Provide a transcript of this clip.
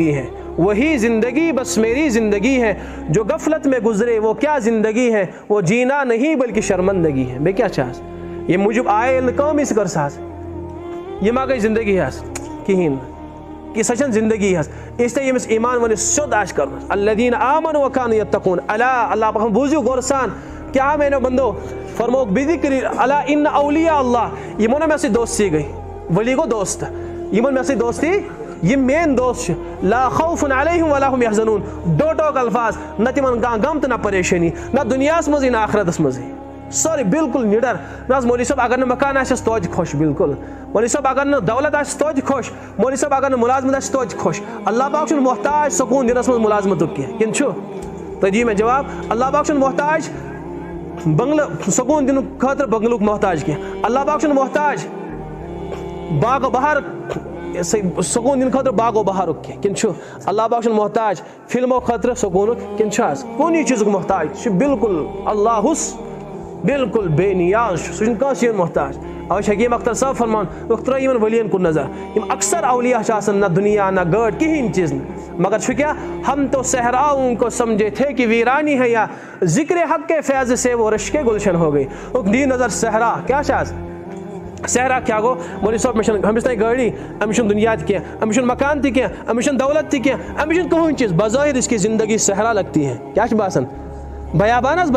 ہے وہی زندگی بس میری زندگی ہے، جو غفلت میں گزرے وہ کیا زندگی ہے، وہ جینا نہیں بلکہ شرمندگی ہے. بے کیا چاہس یہ موجب آئے قوم اس کر ساز یہ ما گئی زندگی ہے کہین کہ سچن زندگی ہے اس لیے یمس ایمان ون سیود آش کر الذین آمنوا وکانوا یتقون الا اللہ پاک بوزیو گورسان کیا میں نے بندو فرموک بذکر الا ان اولیاء اللہ یہ میں سے دوستی گئی ولی کو دوست یہ میں سے دوستی یہ مین دوست لا خوف علیہم ولا هم يحزنون دو ٹوک الفاظ نہ تمن غم تو نہ پریشانی نہ دنیا مزی نہ آخرت مزی سوری بالکل نڈر نہ مولوی صاحب اگر نہ مکان آس توج خوش بالکل مولوی صاحب اگر نہ دولت آس توج خوش مولوی صاحب اگر نہ ملازمت آس توج خوش اللہ پاک چھن محتاج سکون دنس مز ملازمت کی کن چھو تو جی میں جواب اللہ پاک چھن محتاج بنگلہ سکون دن خاطر بنگلوک محتاج کی اللہ پاک چھن محتاج باغ و بہار سکون دن خاطر باغ و بہار کی کن چھو اللہ پاک چھن محتاج فلموں خاطر سکون کن چھاس کونی چیز محتاج بالکل اللہ حس بالکل بے نیاز سن کانسی محتاج اوش حکیم اختر صاحب فرمان اختر یمن ولین کو نظر یم اکثر اولیاء چاسن نہ دنیا نہ گاڑ کہیں چیز مگر چھو کیا ہم تو صحراؤں کو سمجھے تھے کہ ویرانی ہے یا ذکر حق کے فیض سے وہ رشک گلشن ہو گئی دی نظر صحرا کیا چاز صحرا کیا گو مولوی صاحب مشن ہمس نہیں گاڑی امشن دنیا کی امشن مکان تھی کیا امشن دولت تھی کیا امشن کہیں چیز بظاہر اس کی زندگی صحرا لگتی ہے کیا باسن بیابانس